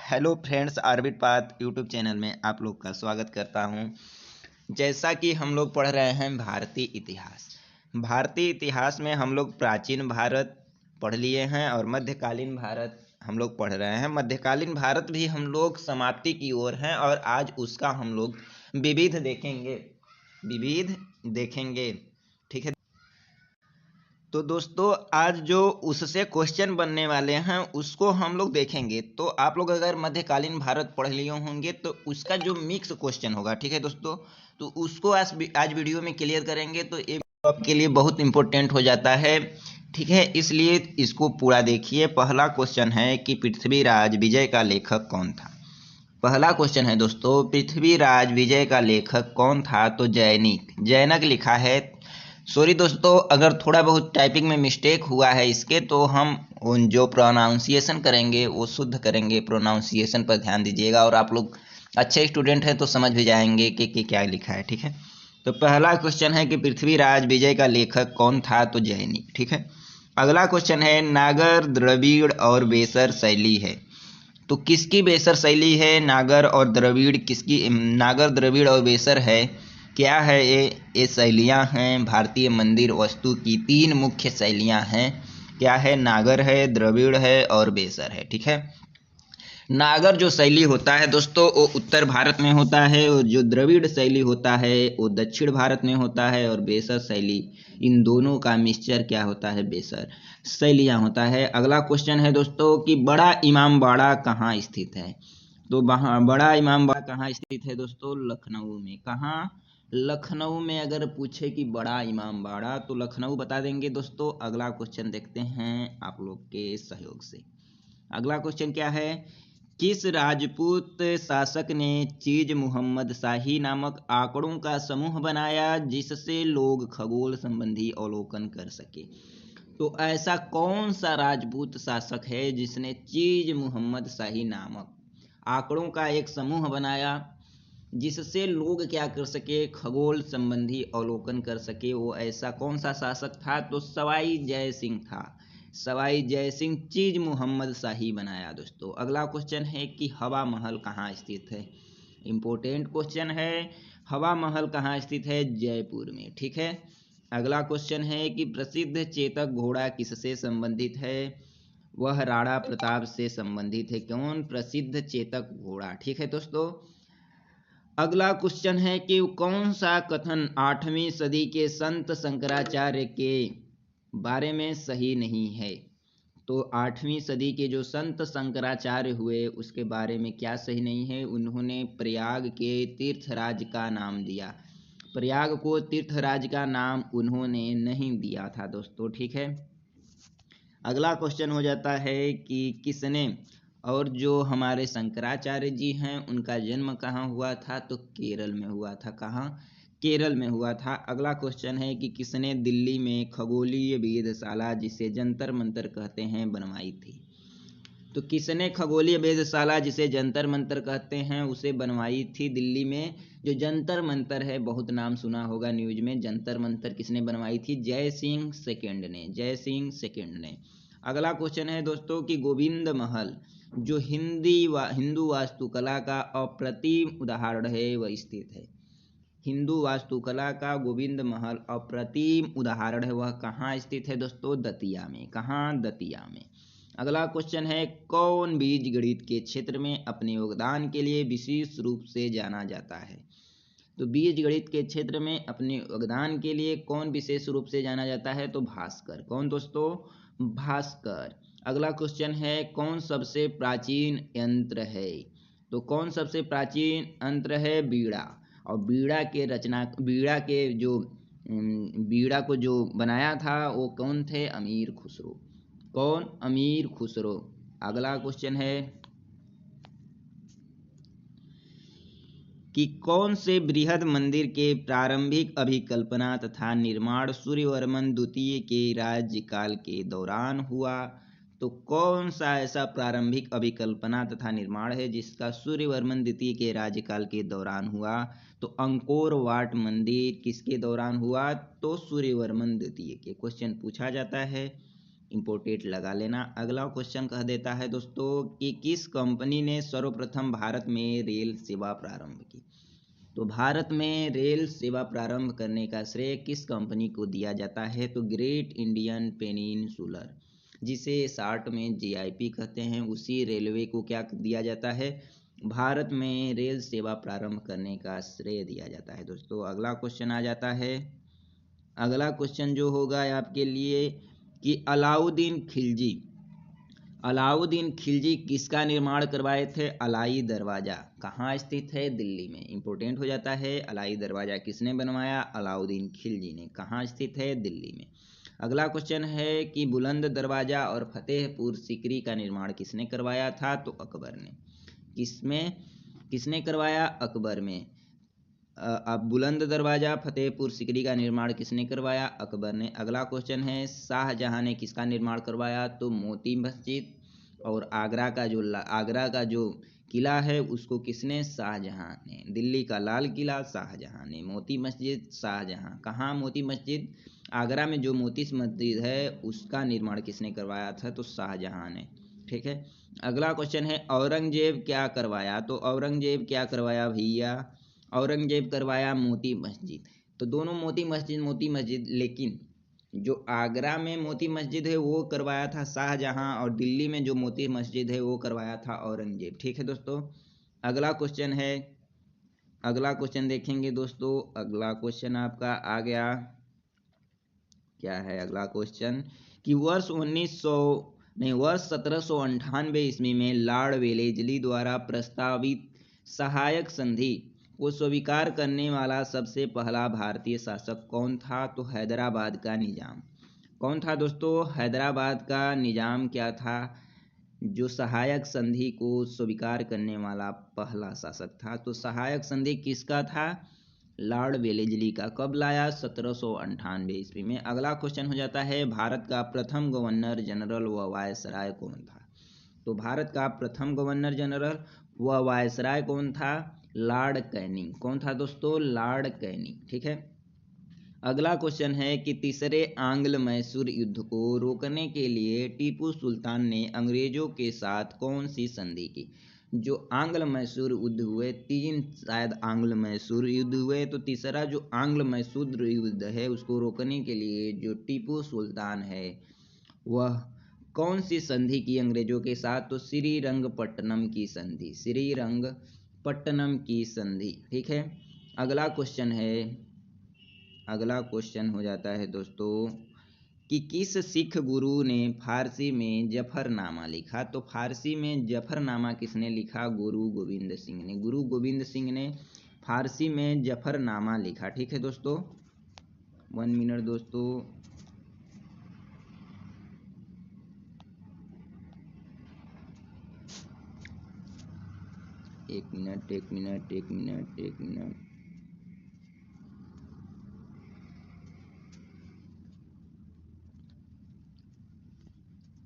Hello friends, orbit path YouTube channel में आप लोग का स्वागत करता हूं। जैसा कि हम लोग पढ़ रहे हैं भारतीय इतिहास। भारतीय इतिहास में हम लोग प्राचीन भारत पढ़ लिए हैं और मध्यकालीन भारत हम लोग पढ़ रहे हैं। मध्यकालीन भारत भी हम लोग समाप्ति की ओर हैं और आज उसका हम लोग विविध देखेंगे। ठीक है। तो दोस्तों, आज जो उससे क्वेश्चन बनने वाले हैं उसको हम लोग देखेंगे। तो आप लोग अगर मध्यकालीन भारत पढ़ लिए होंगे तो उसका जो मिक्स क्वेश्चन होगा, ठीक है दोस्तों, तो उसको आज वीडियो में क्लियर करेंगे। तो ये आपके लिए बहुत इंपॉर्टेंट हो जाता है, ठीक है, इसलिए इसको पूरा देखिए। पहला क्वेश्चन है कि पृथ्वीराज विजय का लेखक कौन था। पहला क्वेश्चन है दोस्तों, पृथ्वीराज विजय का लेखक कौन था। तो जैनक लिखा है। सॉरी दोस्तों, अगर थोड़ा बहुत टाइपिंग में मिस्टेक हुआ है इसके, तो हम उन जो प्रोनाउंसिएशन करेंगे वो शुद्ध करेंगे। प्रोनाउंसिएशन पर ध्यान दीजिएगा और आप लोग अच्छे स्टूडेंट हैं तो समझ भी जाएंगे कि क्या लिखा है, ठीक है। तो पहला क्वेश्चन है कि पृथ्वीराज विजय का लेखक कौन था। तो जैनिक, ठीक है। अगला क्वेश्चन है नागर, द्रविड़ और बेसर शैली है। तो किसकी बेसर शैली है। नागर और द्रविड़ किसकी। नागर, द्रविड़ और बेसर है। क्या है ये शैलियाँ हैं। भारतीय मंदिर वास्तु की 3 मुख्य शैलियाँ हैं। क्या है। नागर है, द्रविड़ है और बेसर है, ठीक है। नागर जो शैली होता है दोस्तों वो उत्तर भारत में होता है, और जो द्रविड़ शैली होता है वो दक्षिण भारत में होता है, और बेसर शैली इन दोनों का मिक्सचर क्या होता है, बेसर शैलियाँ होता है। अगला क्वेश्चन है दोस्तों कि बड़ा इमामबाड़ा कहाँ स्थित है। तो बड़ा इमामबाड़ा कहाँ स्थित है दोस्तों, लखनऊ में। कहाँ, लखनऊ में। अगर पूछे कि बड़ा इमामबाड़ा तो लखनऊ बता देंगे दोस्तों। अगला क्वेश्चन देखते हैं आप लोग के सहयोग से। अगला क्वेश्चन क्या है, किस राजपूत शासक ने चीज मुहम्मद शाही नामक आंकड़ों का समूह बनाया जिससे लोग खगोल संबंधी अवलोकन कर सके। तो ऐसा कौन सा राजपूत शासक है जिसने चीज मुहम्मद शाही नामक आंकड़ों का एक समूह बनाया जिससे लोग क्या कर सके, खगोल संबंधी अवलोकन कर सके। वो ऐसा कौन सा शासक था। तो सवाई जय सिंह था। सवाई जय सिंह चीज मुहम्मद शाही बनाया दोस्तों। अगला क्वेश्चन है कि हवा महल कहाँ स्थित है। इंपॉर्टेंट क्वेश्चन है। हवा महल कहाँ स्थित है, जयपुर में, ठीक है। अगला क्वेश्चन है कि प्रसिद्ध चेतक घोड़ा किससे संबंधित है। वह राणा प्रताप से संबंधित है। कौन, प्रसिद्ध चेतक घोड़ा, ठीक है दोस्तों। अगला क्वेश्चन है कि कौन सा कथन 8वीं सदी के संत शंकराचार्य के बारे में सही नहीं है। तो 8वीं सदी के जो संत शंकराचार्य हुए उसके बारे में क्या सही नहीं है। उन्होंने प्रयाग के तीर्थराज का नाम दिया। प्रयाग को तीर्थराज का नाम उन्होंने नहीं दिया था दोस्तों, ठीक है। अगला क्वेश्चन हो जाता है कि किसने, और जो हमारे शंकराचार्य जी हैं उनका जन्म कहाँ हुआ था। तो केरल में हुआ था। कहाँ, केरल में हुआ था। अगला क्वेश्चन है कि किसने दिल्ली में खगोलीय वेधशाला जिसे जंतर मंतर कहते हैं बनवाई थी। तो किसने खगोलीय वेधशाला जिसे जंतर मंतर कहते हैं उसे बनवाई थी दिल्ली में। जो जंतर मंतर है, बहुत नाम सुना होगा न्यूज में, जंतर मंतर किसने बनवाई थी, जय सिंह सेकेंड ने। जय सिंह सेकेंड ने। अगला क्वेश्चन है दोस्तों कि गोविंद महल जो हिंदू वास्तुकला का अप्रतिम उदाहरण है वह स्थित है। हिंदू वास्तुकला का गोविंद महल अप्रतिम उदाहरण है, वह कहाँ स्थित है दोस्तों, दतिया में। कहाँ, दतिया में। अगला क्वेश्चन है कौन बीज गणित के क्षेत्र में अपने योगदान के लिए विशेष रूप से जाना जाता है। तो बीज गणित के क्षेत्र में अपने योगदान के लिए कौन विशेष रूप से जाना जाता है। तो भास्कर। कौन दोस्तों, भास्कर। अगला क्वेश्चन है कौन सबसे प्राचीन यंत्र है। तो कौन सबसे प्राचीन यंत्र है, बीड़ा। और बीड़ा को जो बनाया था वो कौन थे, अमीर खुसरो। कौन, अमीर खुसरो। अगला क्वेश्चन है कि कौन से बृहद मंदिर के प्रारंभिक अभिकल्पना तथा निर्माण सूर्यवर्मन द्वितीय के राज्यकाल के दौरान हुआ। तो कौन सा ऐसा प्रारंभिक अभिकल्पना तथा निर्माण है जिसका सूर्यवर्मन द्वितीय के राज्यकाल के दौरान हुआ। तो अंकोर वाट मंदिर किसके दौरान हुआ, तो सूर्यवर्मन द्वितीय के। क्वेश्चन पूछा जाता है इम्पोर्टेंट लगा लेना। अगला क्वेश्चन कह देता है दोस्तों कि किस कंपनी ने सर्वप्रथम भारत में रेल सेवा प्रारंभ की। तो भारत में रेल सेवा प्रारंभ करने का श्रेय किस कंपनी को दिया जाता है। तो ग्रेट इंडियन पेनिनसुलर, जिसे शार्ट में जीआईपी कहते हैं, उसी रेलवे को क्या दिया जाता है, भारत में रेल सेवा प्रारंभ करने का श्रेय दिया जाता है। दोस्तों अगला क्वेश्चन आ जाता है। अगला क्वेश्चन जो होगा आपके लिए कि अलाउद्दीन खिलजी किसका निर्माण करवाए थे। अलाई दरवाजा कहाँ स्थित है, दिल्ली में। इंपोर्टेंट हो जाता है, अलाई दरवाजा किसने बनवाया, अलाउद्दीन खिलजी ने। कहाँ स्थित है, दिल्ली में। अगला क्वेश्चन है कि बुलंद दरवाजा और फतेहपुर सीकरी का निर्माण किसने करवाया था। तो अकबर ने। किसने करवाया, अकबर में। अब बुलंद दरवाजा फतेहपुर सीकरी का निर्माण किसने करवाया, अकबर ने। अगला क्वेश्चन है शाहजहां ने किसका निर्माण करवाया। तो मोती मस्जिद। और आगरा का जो किला है उसको किसने, शाहजहां ने। दिल्ली का लाल किला शाहजहां ने, मोती मस्जिद शाहजहां। कहाँ मोती मस्जिद, आगरा में जो मोती मस्जिद है उसका निर्माण किसने करवाया था, तो शाहजहां ने। ठीक है। अगला क्वेश्चन है औरंगजेब क्या करवाया। तो औरंगजेब क्या करवाया भैया, औरंगजेब करवाया मोती मस्जिद। तो दोनों मोती मस्जिद, लेकिन जो आगरा में मोती मस्जिद है वो करवाया था शाहजहां, और दिल्ली में जो मोती मस्जिद है वो करवाया था औरंगजेब। ठीक है दोस्तों। अगला क्वेश्चन देखेंगे दोस्तों। अगला क्वेश्चन आपका आ गया, क्या है अगला क्वेश्चन कि वर्ष 1798 ईस्वी में लॉर्ड वेलेजली द्वारा प्रस्तावित सहायक संधि को स्वीकार करने वाला सबसे पहला भारतीय शासक कौन था। तो हैदराबाद का निजाम। कौन था दोस्तों, हैदराबाद का निजाम क्या था जो सहायक संधि को स्वीकार करने वाला पहला शासक था। तो सहायक संधि किसका था, लॉर्ड वेलेजली का। कब लाया, 1798 ईस्वी में। अगला क्वेश्चन हो जाता है भारत का प्रथम गवर्नर जनरल व वायसराय कौन था। तो भारत का प्रथम गवर्नर जनरल व वायसराय कौन था, लॉर्ड कैनिंग। कौन था दोस्तों, लॉर्ड कैनिंग। ठीक है। अगला क्वेश्चन है कि तीसरे आंग्ल मैसूर युद्ध को रोकने के लिए टीपू सुल्तान ने अंग्रेजों के साथ कौन सी संधि की। जो आंग्ल मैसूर युद्ध हुए, 3 शायद आंग्ल मैसूर युद्ध हुए, तो तीसरा जो आंग्ल मैसूर युद्ध है उसको रोकने के लिए जो टीपू सुल्तान है वह कौन सी संधि की अंग्रेजों के साथ। तो श्रीरंगपट्टनम की संधि, श्रीरंगपट्टनम की संधि। ठीक है। अगला क्वेश्चन हो जाता है दोस्तों कि किस सिख गुरु ने फारसी में जफरनामा लिखा। तो फारसी में जफरनामा किसने लिखा, गुरु गोविंद सिंह ने। गुरु गोविंद सिंह ने फारसी में जफरनामा लिखा। ठीक है दोस्तों। 1 मिनट दोस्तों। एक मिनट।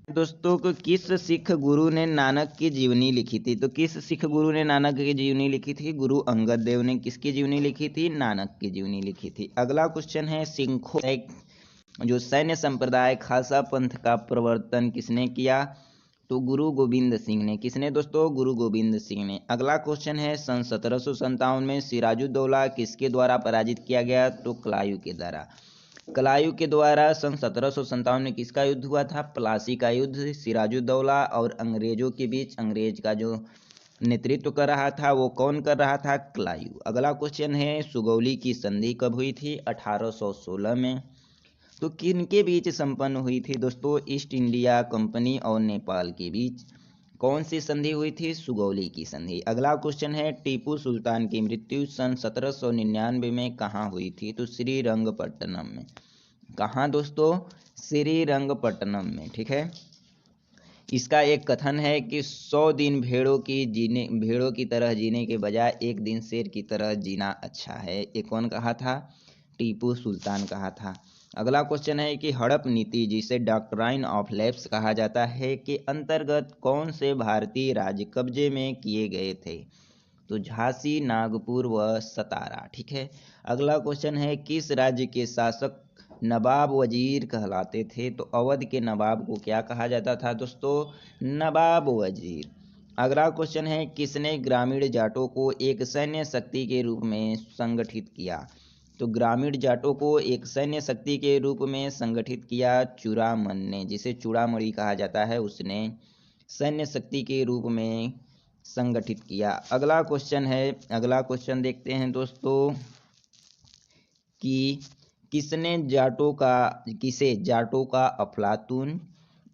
दोस्तों को किस सिख गुरु ने नानक की जीवनी लिखी थी। तो किस सिख गुरु ने नानक की जीवनी लिखी थी, गुरु अंगद देव ने किसकी जीवनी लिखी थी, नानक की जीवनी लिखी थी। अगला क्वेश्चन है सिखों जो सैन्य संप्रदाय खालसा पंथ का प्रवर्तन किसने किया। तो गुरु गोविंद सिंह ने। किसने दोस्तों, गुरु गोविंद सिंह ने। अगला क्वेश्चन है सन 1757 में सिराजुद्दौला किसके द्वारा पराजित किया गया। तो कलायू के द्वारा सन 1757 में किसका युद्ध हुआ था, प्लासी का युद्ध। सिराजुद्दौला और अंग्रेजों के बीच अंग्रेज का जो नेतृत्व कर रहा था वो कौन कर रहा था, कलायू। अगला क्वेश्चन है सुगौली की संधि कब हुई थी, 1816 में। तो किनके बीच संपन्न हुई थी दोस्तों, ईस्ट इंडिया कंपनी और नेपाल के बीच कौन सी संधि हुई थी, सुगौली की संधि। अगला क्वेश्चन है टीपू सुल्तान की मृत्यु सन 1799 में कहाँ हुई थी। तो श्रीरंगपट्टनम में। कहाँ दोस्तों, श्रीरंगपट्टनम में। ठीक है। इसका एक कथन है कि 100 दिन भेड़ों की तरह जीने के बजाय एक दिन शेर की तरह जीना अच्छा है। ये कौन कहा था, टीपू सुल्तान कहा था। अगला क्वेश्चन है कि हड़प नीति जिसे डॉक्ट्राइन ऑफ लैप्स कहा जाता है के अंतर्गत कौन से भारतीय राज्य कब्जे में किए गए थे। तो झांसी, नागपुर व सतारा। ठीक है। अगला क्वेश्चन है किस राज्य के शासक नवाब वजीर कहलाते थे। तो अवध के नवाब को क्या कहा जाता था दोस्तों? नवाब वजीर। अगला क्वेश्चन है, किसने ग्रामीण जाटों को एक सैन्य शक्ति के रूप में संगठित किया? तो ग्रामीण जाटों को एक सैन्य शक्ति के रूप में संगठित किया चूड़ामन ने, जिसे चूड़ामणि कहा जाता है, उसने सैन्य शक्ति के रूप में संगठित किया। अगला क्वेश्चन देखते हैं दोस्तों कि किसे जाटों का अफलातून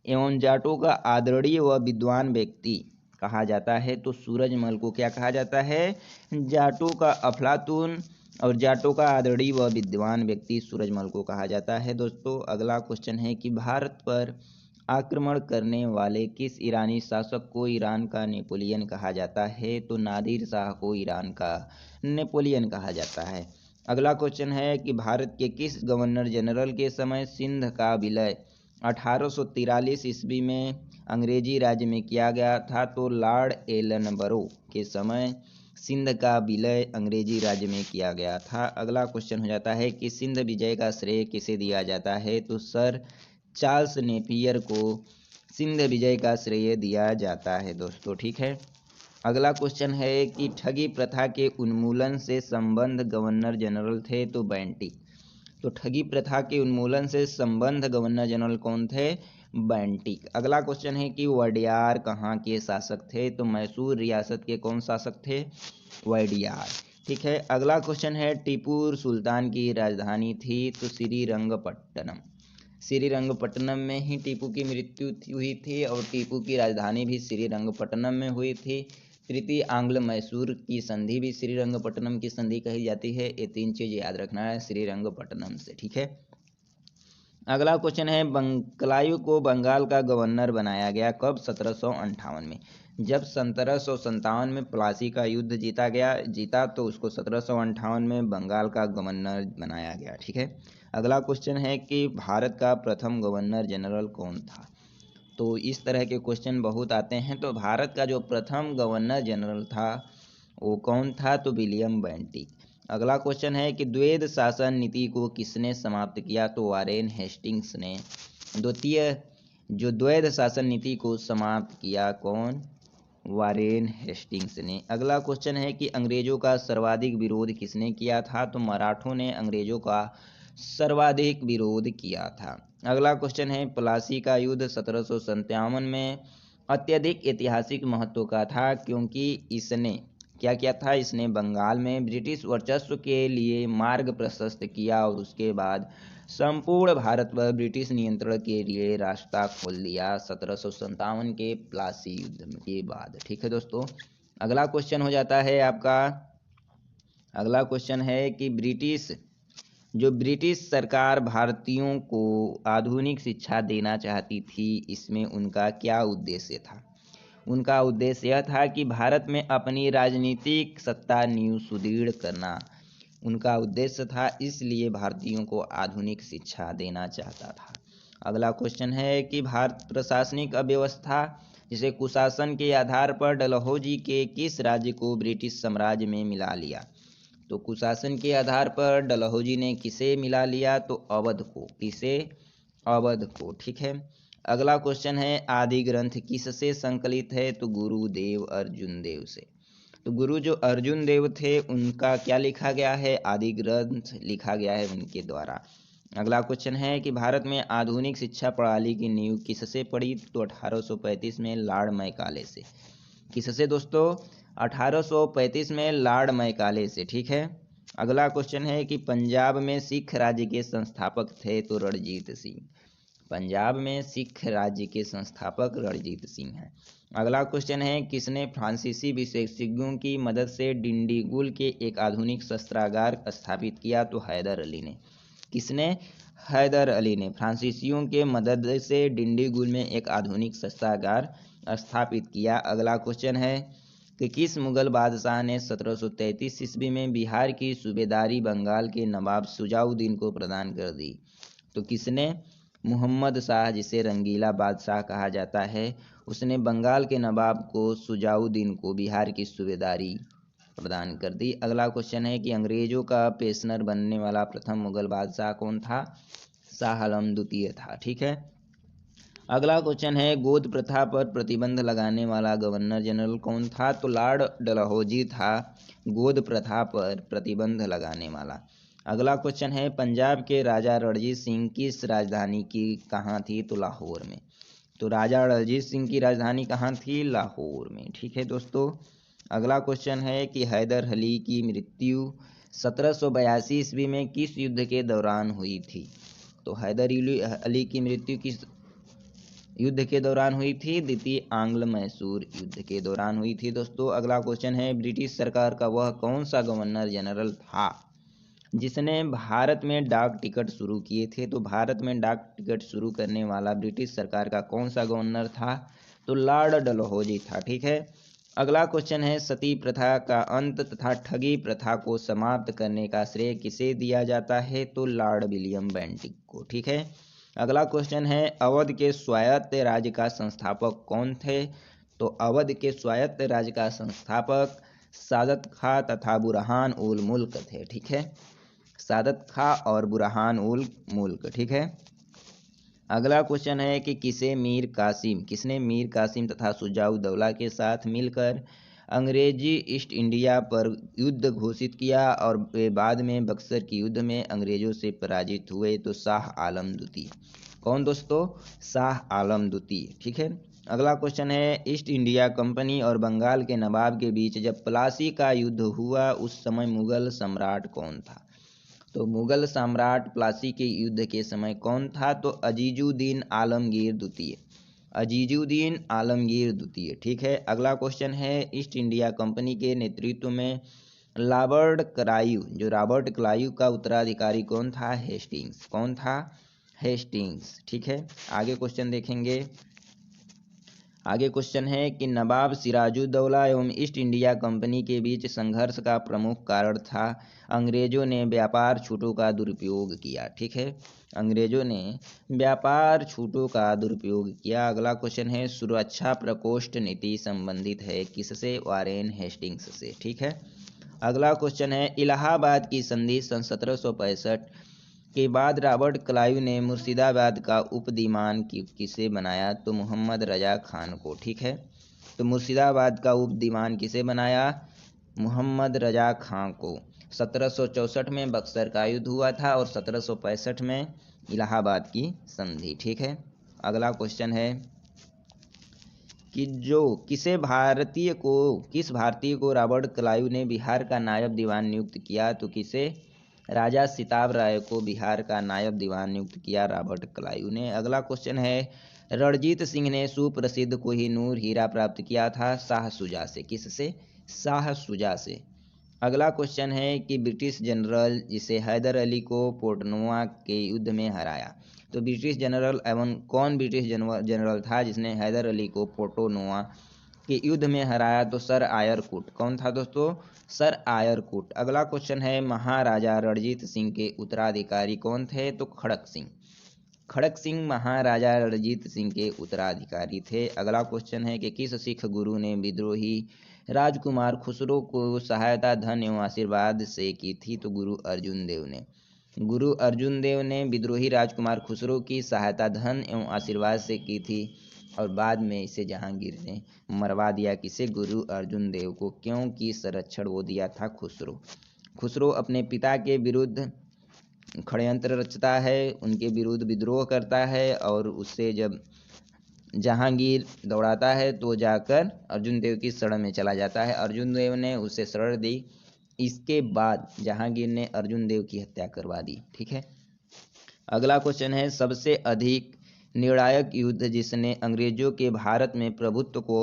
एवं जाटों का आदरणीय व विद्वान व्यक्ति कहा जाता है? तो सूरजमल को क्या कहा जाता है? जाटों का अफलातून और जाटों का आदरणीय व विद्वान व्यक्ति सूरजमल को कहा जाता है। दोस्तों अगला क्वेश्चन है कि भारत पर आक्रमण करने वाले किस ईरानी शासक को ईरान का नेपोलियन कहा जाता है? तो नादिर शाह को ईरान का नेपोलियन कहा जाता है। अगला क्वेश्चन है कि भारत के किस गवर्नर जनरल के समय सिंध का विलय 1843 ईस्वी में अंग्रेजी राज्य में किया गया था? तो लॉर्ड एलनबरो के समय सिंध का विलय अंग्रेजी राज्य में किया गया था। अगला क्वेश्चन हो जाता है कि सिंध विजय का श्रेय किसे दिया जाता है? तो सर चार्ल्स नेपियर को सिंध विजय का श्रेय दिया जाता है दोस्तों, ठीक है। अगला क्वेश्चन है कि ठगी प्रथा के उन्मूलन से संबंध गवर्नर जनरल थे? तो बेंटिक। तो ठगी प्रथा के उन्मूलन से संबंध गवर्नर जनरल कौन थे? बेंटिक। अगला क्वेश्चन है कि वडियार कहाँ के शासक थे? तो मैसूर रियासत के कौन शासक थे? वडियार, ठीक है। अगला क्वेश्चन है टीपू सुल्तान की राजधानी थी? तो श्रीरंगपट्टनम। श्रीरंगपट्टनम में ही टीपू की मृत्यु हुई थी और टीपू की राजधानी भी श्रीरंगपट्टनम में हुई थी। तृतीय आंग्ल मैसूर की संधि भी श्रीरंगपट्टनम की संधि कही जाती है। ये 3 चीज याद रखना है श्रीरंगपट्टनम से, ठीक है। अगला क्वेश्चन है क्लाइव को बंगाल का गवर्नर बनाया गया कब? 1758 में। जब 1757 में प्लासी का युद्ध जीता तो उसको 1758 में बंगाल का गवर्नर बनाया गया, ठीक है। अगला क्वेश्चन है कि भारत का प्रथम गवर्नर जनरल कौन था? तो इस तरह के क्वेश्चन बहुत आते हैं। तो भारत का जो प्रथम गवर्नर जनरल था वो कौन था? तो विलियम बेंटिक। अगला क्वेश्चन है कि द्वैध शासन नीति को किसने समाप्त किया? तो वारेन हेस्टिंग्स ने। द्वितीय जो द्वैध शासन नीति को समाप्त किया, कौन? वारेन हेस्टिंग्स ने। अगला क्वेश्चन है कि अंग्रेजों का सर्वाधिक विरोध किसने किया था? तो मराठों ने अंग्रेजों का सर्वाधिक विरोध किया था। अगला क्वेश्चन है प्लासी का युद्ध 1757 में अत्यधिक ऐतिहासिक महत्व का था क्योंकि इसने क्या किया था? इसने बंगाल में ब्रिटिश वर्चस्व के लिए मार्ग प्रशस्त किया और उसके बाद संपूर्ण भारत पर ब्रिटिश नियंत्रण के लिए रास्ता खोल दिया 1757 के प्लासी युद्ध के बाद, ठीक है दोस्तों। अगला क्वेश्चन हो जाता है आपका, अगला क्वेश्चन है कि ब्रिटिश सरकार भारतीयों को आधुनिक शिक्षा देना चाहती थी, इसमें उनका क्या उद्देश्य था? उनका उद्देश्य यह था कि भारत में अपनी राजनीतिक सत्ता नींव सुदृढ़ करना उनका उद्देश्य था, इसलिए भारतीयों को आधुनिक शिक्षा देना चाहता था। अगला क्वेश्चन है कि भारत प्रशासनिक अव्यवस्था जिसे कुशासन के आधार पर डलहौजी के किस राज्य को ब्रिटिश साम्राज्य में मिला लिया? तो कुशासन के आधार पर डलहौजी ने किसे मिला लिया? तो अवध को। किसे? अवध को, ठीक है। अगला क्वेश्चन है आदि ग्रंथ किससे संकलित है? तो गुरुदेव अर्जुन देव से। तो गुरु जो अर्जुन देव थे उनका क्या लिखा गया है? आदि ग्रंथ लिखा गया है उनके द्वारा। अगला क्वेश्चन है कि भारत में आधुनिक शिक्षा प्रणाली की नींव किससे पड़ी? तो 1835 में लॉर्ड मैकाले से। किससे दोस्तों? 1835 में लॉर्ड मैकाले से, ठीक है। अगला क्वेश्चन है कि पंजाब में सिख राज्य के संस्थापक थे? तो रणजीत सिंह। पंजाब में सिख राज्य के संस्थापक रणजीत सिंह हैं। अगला क्वेश्चन है किसने फ्रांसीसी विशेषज्ञों की मदद से डिंडीगुल के एक आधुनिक शस्त्रागार स्थापित किया? तो हैदर अली ने। किसने? हैदर अली ने फ्रांसीसियों के मदद से डिंडीगुल में एक आधुनिक शस्त्रागार स्थापित किया। अगला क्वेश्चन है कि किस मुगल बादशाह ने 1733 ईस्वी में बिहार की सूबेदारी बंगाल के नवाब शुजाउद्दीन को प्रदान कर दी? तो किसने? मुहम्मद शाह, जिसे रंगीला बादशाह कहा जाता है, उसने बंगाल के नवाब को शुजाउद्दीन को बिहार की सूबेदारी प्रदान कर दी। अगला क्वेश्चन है कि अंग्रेजों का पेशनर बनने वाला प्रथम मुगल बादशाह कौन था? शाह आलम द्वितीय था। ठीक है, अगला क्वेश्चन है गोद प्रथा पर प्रतिबंध लगाने वाला गवर्नर जनरल कौन था? तो लॉर्ड डलहौजी था गोद प्रथा पर प्रतिबंध लगाने वाला। अगला क्वेश्चन है पंजाब के राजा रणजीत सिंह किस राजधानी की कहाँ थी? तो लाहौर में। तो राजा रणजीत सिंह की राजधानी कहाँ थी? लाहौर में। ठीक है दोस्तों, अगला क्वेश्चन है कि हैदर अली की मृत्यु 1782 ईस्वी में किस युद्ध के दौरान हुई थी? तो हैदर अली की मृत्यु किस युद्ध के दौरान हुई थी? द्वितीय आंग्ल मैसूर युद्ध के दौरान हुई थी। दोस्तों अगला क्वेश्चन है ब्रिटिश सरकार का वह कौन सा गवर्नर जनरल था जिसने भारत में डाक टिकट शुरू किए थे? तो भारत में डाक टिकट शुरू करने वाला ब्रिटिश सरकार का कौन सा गवर्नर था? तो लॉर्ड डलहौजी था। ठीक है, अगला क्वेश्चन है सती प्रथा का अंत तथा ठगी प्रथा को समाप्त करने का श्रेय किसे दिया जाता है? तो लॉर्ड विलियम बेंटिक को। ठीक है, अगला क्वेश्चन है अवध के स्वायत्त राज्य का संस्थापक कौन थे? तो अवध के स्वायत्त राज्य का संस्थापक सादत खां तथा बुरहान उल मुल्क थे। ठीक है, सादत खां और बुरहान उल मुल्क। ठीक है, अगला क्वेश्चन है कि किसने मीर कासिम तथा शुजाउद्दौला के साथ मिलकर अंग्रेजी ईस्ट इंडिया पर युद्ध घोषित किया और वे बाद में बक्सर की युद्ध में अंग्रेजों से पराजित हुए? तो शाह आलम द्वितीय। कौन दोस्तों? शाह आलम द्वितीय। ठीक है, अगला क्वेश्चन है ईस्ट इंडिया कंपनी और बंगाल के नवाब के बीच जब प्लासी का युद्ध हुआ उस समय मुगल सम्राट कौन था? तो मुगल सम्राट प्लासी के युद्ध के समय कौन था? तो अजीजुद्दीन आलमगीर द्वितीय। अजीजुद्दीन आलमगीर द्वितीय। ठीक है, अगला क्वेश्चन है ईस्ट इंडिया कंपनी के नेतृत्व में रॉबर्ट क्लाइव का उत्तराधिकारी कौन था? हेस्टिंग्स। कौन था? हेस्टिंग्स। ठीक है, आगे क्वेश्चन देखेंगे। आगे क्वेश्चन है कि नवाब सिराजुद्दौला एवं ईस्ट इंडिया कंपनी के बीच संघर्ष का प्रमुख कारण था अंग्रेजों ने व्यापार छूटों का दुरुपयोग किया। ठीक है, अंग्रेजों ने व्यापार छूटों का दुरुपयोग किया। अगला क्वेश्चन है सुरक्षा प्रकोष्ठ नीति संबंधित है किससे? वारेन हेस्टिंग्स से। ठीक है, अगला क्वेश्चन है इलाहाबाद की संधि सन 1765 के बाद रॉबर्ट क्लाइव ने मुर्शिदाबाद का उपदीवान किसे बनाया? तो मोहम्मद रजा खान को। ठीक है, तो मुर्शिदाबाद का उपदीवान किसे बनाया? मोहम्मद रजा खान को। 1764 में बक्सर का युद्ध हुआ था और 1765 में इलाहाबाद की संधि। ठीक है, अगला क्वेश्चन है कि किस भारतीय को रॉबर्ट क्लाइव ने बिहार का नायब दीवान नियुक्त किया? तो किसे? राजा सिताब राय को बिहार का नायब दीवान नियुक्त किया रॉबर्ट क्लाइव ने। अगला क्वेश्चन है रणजीत सिंह ने सुप्रसिद्ध कोहिनूर हीरा प्राप्त किया था शाह शुजा से। किससे? शाह शुजा से। अगला क्वेश्चन है कि ब्रिटिश जनरल जिसे हैदर अली को पोर्टनुआ के युद्ध में हराया, तो ब्रिटिश जनरल एवं कौन ब्रिटिश जनरल था जिसने हैदर अली को पोर्टनुआ के युद्ध में हराया? तो सर आयर कूट। कौन था दोस्तों? सर आयर कूट। अगला क्वेश्चन है महाराजा रणजीत सिंह के उत्तराधिकारी कौन थे? तो खड़क सिंह। खड़क सिंह महाराजा रणजीत सिंह के उत्तराधिकारी थे। अगला क्वेश्चन है कि किस सिख गुरु ने विद्रोही राजकुमार खुसरो को सहायता धन एवं आशीर्वाद से की थी? तो गुरु अर्जुन देव ने। गुरु अर्जुन देव ने विद्रोही राजकुमार खुसरो की सहायता धन एवं आशीर्वाद से की थी और बाद में इसे जहांगीर ने मरवा दिया। किसे? गुरु अर्जुन देव को, क्योंकि संरक्षण वो दिया था खुसरो। खुसरो अपने पिता के विरुद्ध षड्यंत्र रचता है, उनके विरुद्ध विद्रोह करता है और उससे जब जहांगीर दौड़ाता है तो जाकर अर्जुन देव की शरण में चला जाता है। अर्जुन देव ने उसे शरण दी, इसके बाद जहांगीर ने अर्जुन देव की हत्या करवा दी। ठीक है, अगला क्वेश्चन है सबसे अधिक निर्णायक युद्ध जिसने अंग्रेजों के भारत में प्रभुत्व को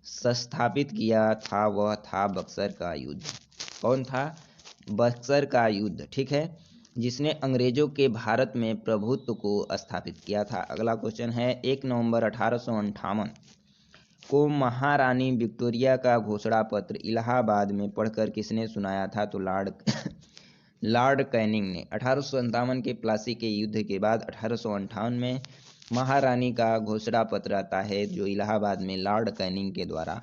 स्थापित किया था वह था बक्सर का युद्ध। कौन था? बक्सर का युद्ध। ठीक है, जिसने अंग्रेजों के भारत में प्रभुत्व को स्थापित किया था। अगला क्वेश्चन है 1 नवंबर 1858 को महारानी विक्टोरिया का घोषणा पत्र इलाहाबाद में पढ़कर किसने सुनाया था? तो लॉर्ड कैनिंग ने। 1857 के प्लासी के युद्ध के बाद 1858 में महारानी का घोषणा पत्र आता है जो इलाहाबाद में लॉर्ड कैनिंग के द्वारा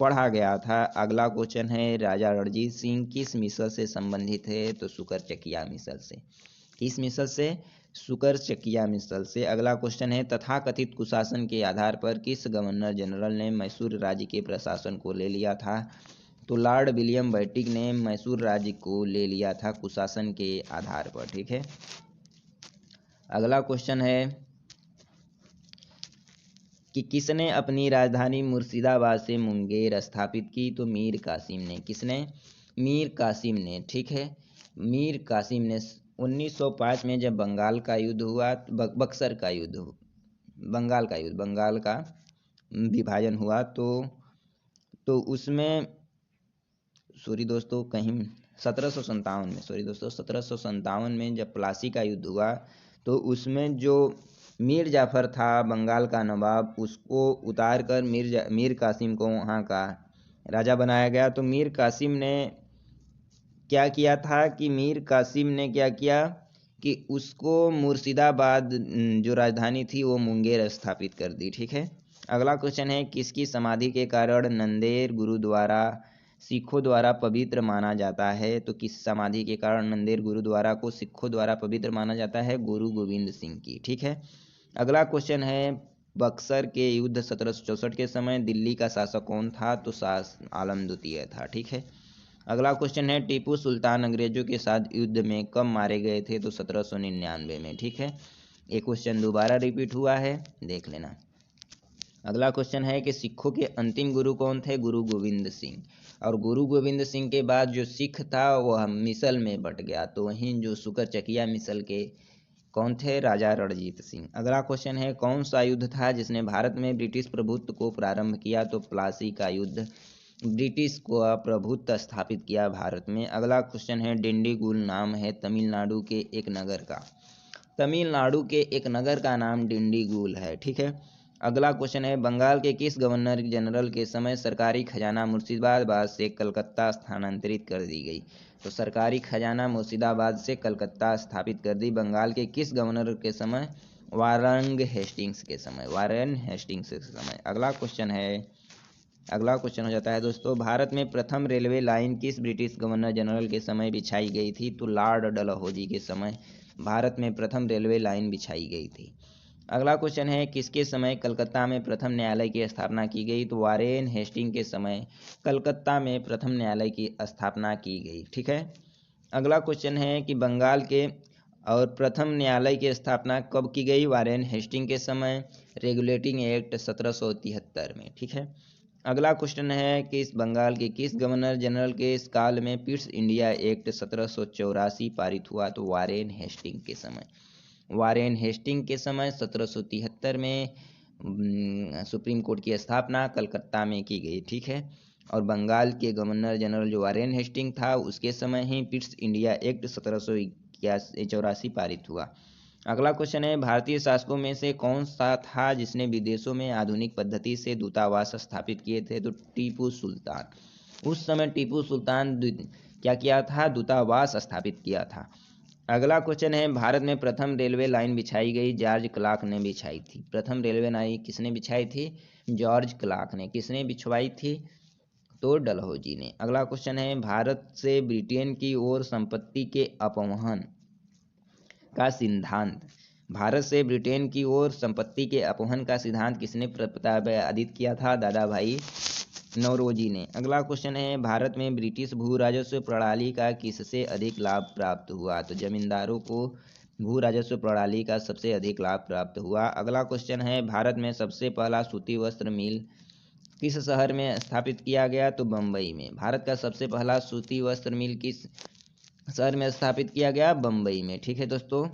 पढ़ा गया था। अगला क्वेश्चन है राजा रणजीत सिंह किस मिसल से संबंधित है? तो सुकर चकिया मिसल से। किस मिसल से? सुकर चकिया मिसल से। अगला क्वेश्चन है तथाकथित कुशासन के आधार पर किस गवर्नर जनरल ने मैसूर राज्य के प्रशासन को ले लिया था? तो लॉर्ड विलियम बेंटिक ने मैसूर राज्य को ले लिया था कुशासन के आधार पर। ठीक है। अगला क्वेश्चन है कि किसने अपनी राजधानी मुर्शिदाबाद से मुंगेर स्थापित की? तो मीर कासिम ने। किसने? मीर कासिम ने। ठीक है। मीर कासिम ने 1905 में जब बंगाल का युद्ध हुआ, बक्सर का युद्ध, बंगाल का युद्ध, बंगाल का विभाजन हुआ, तो उसमें सॉरी दोस्तों, कहीं 1757 में, सॉरी दोस्तों, 1757 में जब प्लासी का युद्ध हुआ, तो उसमें जो मीर जाफर था बंगाल का नवाब, उसको उतार कर मीर कासिम को वहाँ का राजा बनाया गया। तो मीर कासिम ने क्या किया था कि मीर कासिम ने क्या किया कि उसको मुर्शिदाबाद जो राजधानी थी वो मुंगेर स्थापित कर दी। ठीक है। अगला क्वेश्चन है किसकी समाधि के कारण नंदेड़ गुरुद्वारा सिखों द्वारा पवित्र माना जाता है? तो किस समाधि के कारण नंदेड़ गुरुद्वारा को सिखों द्वारा पवित्र माना जाता है? गुरु गोविंद सिंह की। ठीक है। अगला क्वेश्चन है बक्सर के युद्ध 1764 के समय दिल्ली का शासक कौन था? तो शाह आलम द्वितीय था। ठीक है। अगला क्वेश्चन है टीपू सुल्तान अंग्रेजों के साथ युद्ध में कब मारे गए थे? तो 1799 में। ठीक है। एक क्वेश्चन दोबारा रिपीट हुआ है, देख लेना। अगला क्वेश्चन है कि सिखों के अंतिम गुरु कौन थे? गुरु गोविंद सिंह। और गुरु गोविंद सिंह के बाद जो सिख था वह मिसल में बट गया, तो वहीं जो सुकर चकिया मिसल के कौन थे? राजा रणजीत सिंह। अगला क्वेश्चन है कौन सा युद्ध था जिसने भारत में ब्रिटिश प्रभुत्व को प्रारंभ किया? तो प्लासी का युद्ध ब्रिटिश को प्रभुत्व स्थापित किया भारत में। अगला क्वेश्चन है डिंडीगुल नाम है तमिलनाडु के एक नगर का। तमिलनाडु के एक नगर का नाम डिंडीगुल है। ठीक है। अगला क्वेश्चन है बंगाल के किस गवर्नर जनरल के समय सरकारी खजाना मुर्शिदाबाद से कलकत्ता स्थानांतरित कर दी गई? तो सरकारी खजाना मुर्शिदाबाद से कलकत्ता स्थापित कर दी बंगाल के किस गवर्नर के समय? वारन हेस्टिंग्स के समय। वारन हेस्टिंग्स के समय। अगला क्वेश्चन हो जाता है दोस्तों भारत में प्रथम रेलवे लाइन किस ब्रिटिश गवर्नर जनरल के समय बिछाई गई थी? तो लॉर्ड डलहौजी के समय भारत में प्रथम रेलवे लाइन बिछाई गई थी। अगला क्वेश्चन है किसके समय कलकत्ता में प्रथम न्यायालय की स्थापना की गई? तो वारेन हेस्टिंग के समय कलकत्ता में प्रथम न्यायालय की स्थापना की गई। ठीक है। अगला क्वेश्चन है कि बंगाल के और प्रथम न्यायालय की स्थापना कब की गई? वारेन हेस्टिंग के समय रेगुलेटिंग एक्ट 1773 में। ठीक है। अगला क्वेश्चन है कि इस बंगाल के किस गवर्नर जनरल के इस काल में पिट्स इंडिया एक्ट 1784 पारित हुआ? तो वारेन हेस्टिंग के समय। वारेन हेस्टिंग के समय 1773 में सुप्रीम कोर्ट की स्थापना कलकत्ता में की गई। ठीक है। और बंगाल के गवर्नर जनरल जो वारेन हेस्टिंग था उसके समय ही पिट्स इंडिया एक्ट 1784 पारित हुआ। अगला क्वेश्चन है भारतीय शासकों में से कौन सा था जिसने विदेशों में आधुनिक पद्धति से दूतावास स्थापित किए थे? तो टीपू सुल्तान। उस समय टीपू सुल्तान क्या किया था? दूतावास स्थापित किया था। अगला क्वेश्चन है भारत में प्रथम रेलवे लाइन बिछाई गई जॉर्ज क्लार्क ने बिछाई थी। प्रथम रेलवे लाइन किसने बिछाई थी? जॉर्ज क्लार्क ने। किसने बिछवाई थी? तो डलहौजी ने। अगला क्वेश्चन है भारत से ब्रिटेन की ओर संपत्ति के अपवहन का सिद्धांत, भारत से ब्रिटेन की ओर संपत्ति के अपहरण का सिद्धांत किसने प्रतिपादित किया था? दादा भाई नौरोजी ने। अगला क्वेश्चन है भारत में ब्रिटिश भू राजस्व प्रणाली का किससे अधिक लाभ प्राप्त हुआ? तो जमींदारों को भू राजस्व प्रणाली का सबसे अधिक लाभ प्राप्त हुआ। अगला क्वेश्चन है भारत में सबसे पहला सूती वस्त्र मिल किस शहर में स्थापित किया गया? तो बम्बई में। भारत का सबसे पहला सूती वस्त्र मिल किस शहर में स्थापित किया गया? बम्बई में। ठीक है दोस्तों।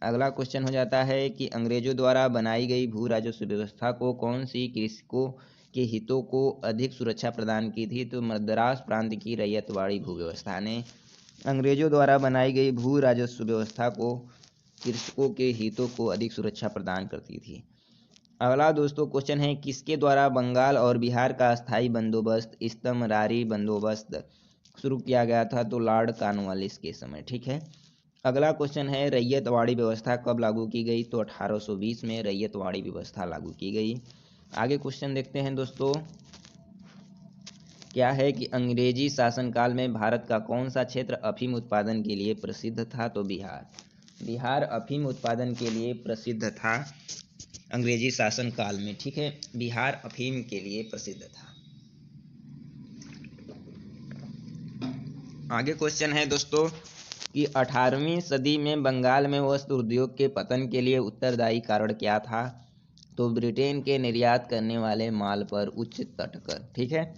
अगला क्वेश्चन हो जाता है कि अंग्रेजों द्वारा बनाई गई भू राजस्व व्यवस्था को कौन सी कृषकों के हितों को अधिक सुरक्षा प्रदान की थी? तो मद्रास प्रांत की रैयतवाड़ी भू व्यवस्था ने अंग्रेजों द्वारा बनाई गई भू राजस्व व्यवस्था को कृषकों के हितों को अधिक सुरक्षा प्रदान करती थी। अगला दोस्तों क्वेश्चन है किसके द्वारा बंगाल और बिहार का स्थायी बंदोबस्त इस्तमरारी बंदोबस्त शुरू किया गया था? तो लॉर्ड कॉर्नवालिस के समय। ठीक है। अगला क्वेश्चन है रैयतवाड़ी व्यवस्था कब लागू की गई? तो 1820 में रैयतवाड़ी व्यवस्था लागू की गई। आगे क्वेश्चन देखते हैं दोस्तों, क्या है कि अंग्रेजी शासनकाल में भारत का कौन सा क्षेत्र अफीम उत्पादन के लिए प्रसिद्ध था? तो बिहार। बिहार अफीम उत्पादन के लिए प्रसिद्ध था अंग्रेजी शासन काल में। ठीक है, बिहार अफीम के लिए प्रसिद्ध था। आगे क्वेश्चन है दोस्तों कि 18वीं सदी में बंगाल में वस्त्र उद्योग के पतन के लिए उत्तरदायी कारण क्या था? तो ब्रिटेन के निर्यात करने वाले माल पर उच्च तटकर। ठीक है,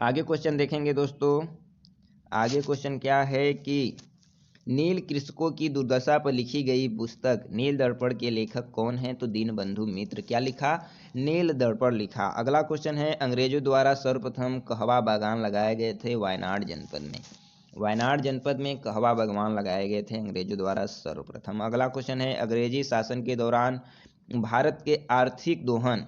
आगे क्वेश्चन देखेंगे दोस्तों। आगे क्वेश्चन क्या है कि नील कृषकों की दुर्दशा पर लिखी गई पुस्तक नील दर्पण के लेखक कौन है? तो दीनबंधु मित्र। क्या लिखा? नील दर्पण लिखा। अगला क्वेश्चन है अंग्रेजों द्वारा सर्वप्रथम कहवा बागान लगाए गए थे वायनाड जनपद में। वायनाड जनपद में कहवा बागान लगाए गए थे अंग्रेजों द्वारा सर्वप्रथम। अगला क्वेश्चन है अंग्रेजी शासन के दौरान भारत के आर्थिक दोहन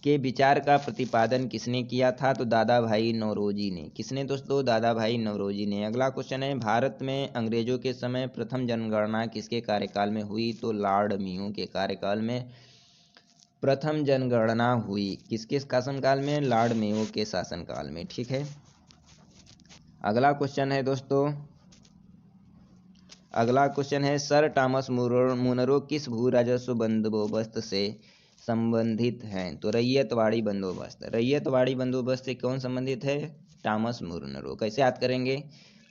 के विचार का प्रतिपादन किसने किया था? तो दादा भाई नौरोजी ने। किसने दोस्तों? दादा भाई नौरोजी ने। अगला क्वेश्चन है भारत में अंग्रेजों के समय प्रथम जनगणना किसके कार्यकाल में हुई? तो लॉर्ड मेयो के कार्यकाल में प्रथम जनगणना हुई। किसके शासनकाल में? लॉर्ड मेयो के शासनकाल में। ठीक है, अगला क्वेश्चन है दोस्तों, अगला क्वेश्चन है सर टॉमस मुनरो किस भू राजस्व बंदोबस्त से संबंधित हैं? तो रैयतवाड़ी बंदोबस्त। रैयतवाड़ी बंदोबस्त से कौन संबंधित है? Thomas Munro. कैसे याद करेंगे?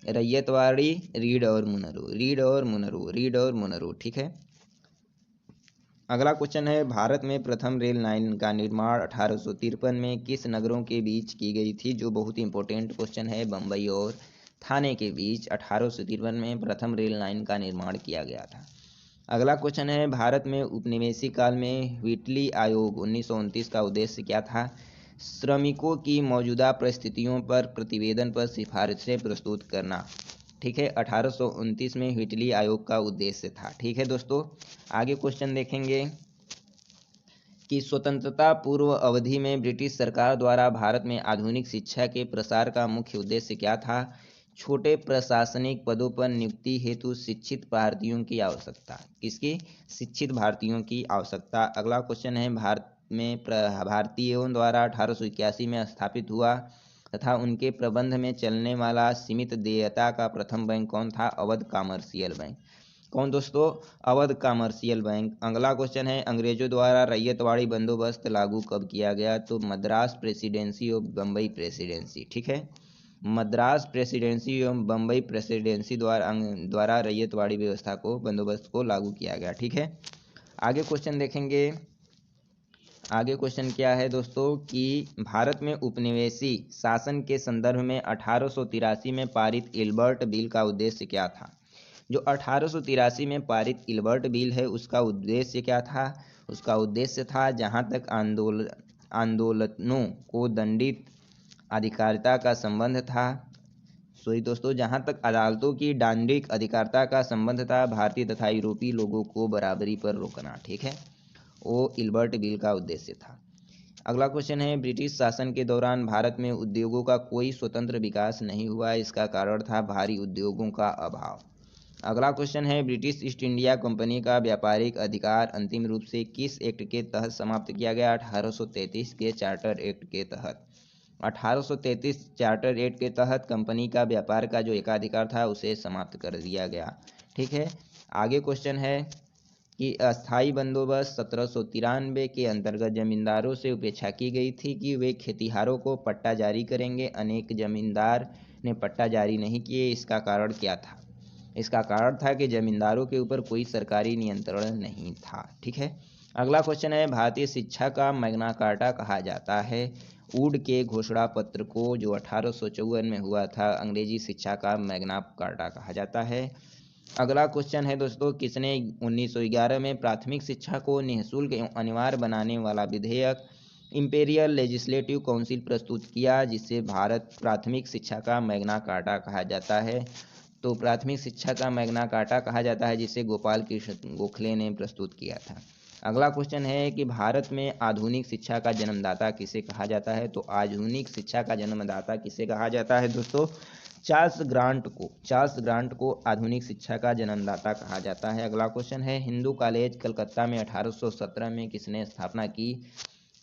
रैयतवाड़ी, रीड और मुनरो, रीड और मुनरो, रीड और मुनरो। ठीक है, अगला क्वेश्चन है भारत में प्रथम रेल लाइन का निर्माण 1853 में किस नगरों के बीच की गई थी? जो बहुत इंपॉर्टेंट क्वेश्चन है, बम्बई और थाने के बीच 1853 में प्रथम रेल लाइन का निर्माण किया गया था। अगला क्वेश्चन है भारत में उपनिवेशी काल में व्हिटली आयोग 1929 का उद्देश्य क्या था? श्रमिकों की मौजूदा परिस्थितियों पर प्रतिवेदन पर सिफारिशें प्रस्तुत करना। ठीक है, 1829 में व्हिटली आयोग का उद्देश्य था। ठीक है दोस्तों, आगे क्वेश्चन देखेंगे कि स्वतंत्रता पूर्व अवधि में ब्रिटिश सरकार द्वारा भारत में आधुनिक शिक्षा के प्रसार का मुख्य उद्देश्य क्या था? छोटे प्रशासनिक पदों पर नियुक्ति हेतु शिक्षित भारतीयों की आवश्यकता। किसकी? शिक्षित भारतीयों की आवश्यकता। अगला क्वेश्चन है भारत में भारतीयों द्वारा 1881 में स्थापित हुआ तथा उनके प्रबंध में चलने वाला सीमित देयता का प्रथम बैंक कौन था? Awadh commercial bank. कौन दोस्तों? Awadh commercial bank. अगला क्वेश्चन है अंग्रेजों द्वारा रैयतवाड़ी बंदोबस्त लागू कब किया गया? तो मद्रास प्रेसिडेंसी और बम्बई प्रेसिडेंसी। ठीक है, मद्रास प्रेसिडेंसी एवं बम्बई प्रेसिडेंसी द्वारा रैयतवाड़ी व्यवस्था को बंदोबस्त को लागू किया गया। ठीक है, आगे क्वेश्चन देखेंगे। आगे क्वेश्चन क्या है दोस्तों कि भारत में उपनिवेशी शासन के संदर्भ में 1883 में पारित इल्बर्ट बिल का उद्देश्य क्या था? जो 1883 में पारित इल्बर्ट बिल है उसका उद्देश्य क्या था? उसका उद्देश्य था जहां तक आंदोलनों को दंडित अधिकारिता का संबंध था, सॉरी दोस्तों, जहां तक अदालतों की दंडिक अधिकारिता का संबंध था, भारतीय तथा यूरोपीय लोगों को बराबरी पर रोकना। ठीक है, वो इल्बर्ट बिल का उद्देश्य था। अगला क्वेश्चन है ब्रिटिश शासन के दौरान भारत में उद्योगों का कोई स्वतंत्र विकास नहीं हुआ, इसका कारण था भारी उद्योगों का अभाव। अगला क्वेश्चन है ब्रिटिश ईस्ट इंडिया कंपनी का व्यापारिक अधिकार अंतिम रूप से किस एक्ट के तहत समाप्त किया गया? 1833 के चार्टर एक्ट के तहत। 1833 चार्टर एक्ट के तहत कंपनी का व्यापार का जो एकाधिकार था उसे समाप्त कर दिया गया। ठीक है, आगे क्वेश्चन है कि अस्थाई बंदोबस्त 1793 के अंतर्गत जमींदारों से अपेक्षा की गई थी कि वे खेतिहारों को पट्टा जारी करेंगे। अनेक जमींदार ने पट्टा जारी नहीं किए, इसका कारण क्या था? इसका कारण था कि जमींदारों के ऊपर कोई सरकारी नियंत्रण नहीं था। ठीक है, अगला क्वेश्चन है भारतीय शिक्षा का मैग्ना कार्टा कहा जाता है वुड के घोषणा पत्र को जो 1854 में हुआ था, अंग्रेजी शिक्षा का मैग्ना कार्टा कहा जाता है। अगला क्वेश्चन है दोस्तों किसने 1911 में प्राथमिक शिक्षा को निःशुल्क एवं अनिवार्य बनाने वाला विधेयक इंपेरियल लेजिस्लेटिव काउंसिल प्रस्तुत किया, जिससे भारत प्राथमिक शिक्षा का मैग्ना कार्टा कहा जाता है? तो प्राथमिक शिक्षा का मैग्ना कार्टा कहा जाता है जिसे गोपाल कृष्ण गोखले ने प्रस्तुत किया था। अगला क्वेश्चन है कि भारत में आधुनिक शिक्षा का जन्मदाता किसे कहा जाता है? तो आधुनिक शिक्षा का जन्मदाता किसे कहा जाता है दोस्तों? चार्ल्स ग्रांट को आधुनिक शिक्षा का जन्मदाता कहा जाता है। अगला क्वेश्चन है हिंदू कॉलेज कलकत्ता में 1817 में किसने स्थापना की?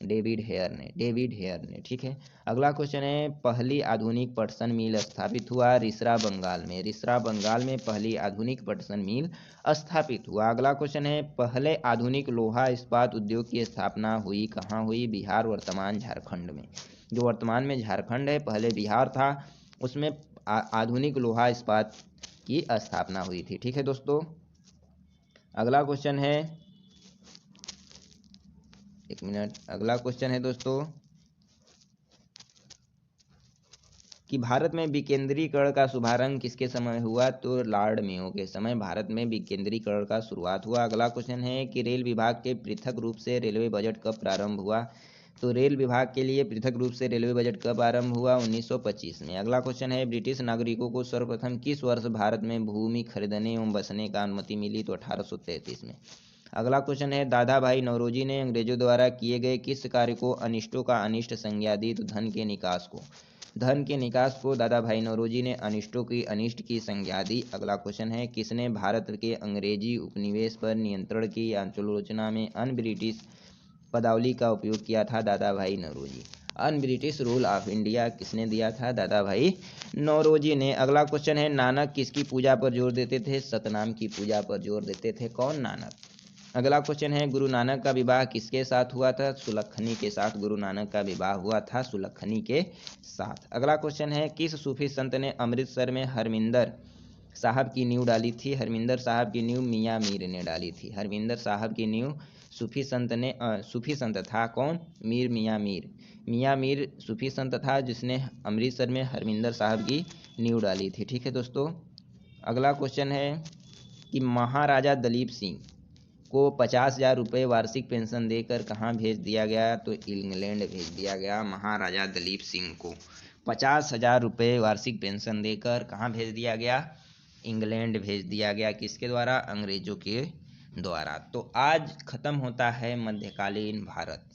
डेविड हेयर ने। ठीक है, अगला क्वेश्चन है, पहली आधुनिक पटसन मिल स्थापित हुआ रिसरा बंगाल में पहली आधुनिक पटसन मिल स्थापित हुआ। अगला क्वेश्चन है, पहले आधुनिक लोहा इस्पात उद्योग की स्थापना हुई कहाँ हुई? बिहार, वर्तमान झारखंड में। जो वर्तमान में झारखंड है, पहले बिहार था, उसमें आधुनिक लोहा इस्पात की स्थापना हुई थी। ठीक है दोस्तों, अगला क्वेश्चन है, एक मिनट, अगला क्वेश्चन है दोस्तों कि भारत में विकेंद्रीकरण का शुभारंभ किसके समय हुआ? तो लॉर्ड मेयो के समय भारत में विकेंद्रीकरण का शुरुआत हुआ। अगला क्वेश्चन है कि रेल विभाग के पृथक रूप से रेलवे बजट कब प्रारंभ हुआ? तो रेल विभाग के लिए पृथक रूप से रेलवे बजट कब आरंभ हुआ? 1925 में। अगला क्वेश्चन है, ब्रिटिश नागरिकों को सर्वप्रथम किस वर्ष भारत में भूमि खरीदने एवं बसने का अनुमति मिली? तो 1833 में। अगला क्वेश्चन है, दादा भाई नौरोजी ने अंग्रेजों द्वारा किए गए किस कार्य को अनिष्टों का अनिष्ट संज्ञा दी? तो धन के निकास को दादा भाई नौरोजी ने अनिष्टों की अनिष्ट की संज्ञा दी। अगला क्वेश्चन है, किसने भारत के अंग्रेजी उपनिवेश पर नियंत्रण की आलोचना में अन ब्रिटिश पदावली का उपयोग किया था? Dadabhai Naoroji. Un British rule of India किसने दिया था? दादा भाई नौरोजी ने। अगला क्वेश्चन है, नानक किसकी पूजा पर जोर देते थे? सतनाम की पूजा पर जोर देते थे। कौन? नानक। अगला क्वेश्चन है, गुरु नानक का विवाह किसके साथ हुआ था? सुलक्षणी के साथ गुरु नानक का विवाह हुआ था, सुलक्षणी के साथ। अगला क्वेश्चन है, किस सूफी संत ने अमृतसर में हरमिंदर साहब की नींव डाली थी? हरमिंदर साहब की नींव मियाँ मीर ने डाली थी। हरमिंदर साहब की नींव सूफी संत था कौन? मियाँ मीर सूफी संत था जिसने अमृतसर में हरमिंदर साहब की नींव डाली थी। ठीक है दोस्तों, अगला क्वेश्चन है कि महाराजा दलीप सिंह को 50,000 रुपये वार्षिक पेंशन देकर कहाँ भेज दिया गया? तो इंग्लैंड भेज दिया गया। महाराजा दलीप सिंह को 50,000 रुपये वार्षिक पेंशन देकर कहाँ भेज दिया गया? इंग्लैंड भेज दिया गया। किसके द्वारा? अंग्रेजों के द्वारा। तो आज खत्म होता है मध्यकालीन भारत।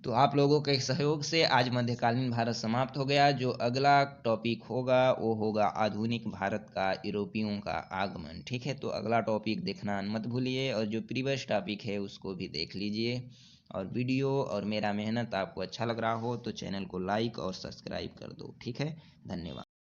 तो आप लोगों के सहयोग से आज मध्यकालीन भारत समाप्त हो गया। जो अगला टॉपिक होगा वो होगा आधुनिक भारत का यूरोपियों का आगमन। ठीक है, तो अगला टॉपिक देखना मत भूलिए और जो प्रीवियस टॉपिक है उसको भी देख लीजिए। और वीडियो और मेरा मेहनत आपको अच्छा लग रहा हो तो चैनल को लाइक और सब्सक्राइब कर दो। ठीक है, धन्यवाद।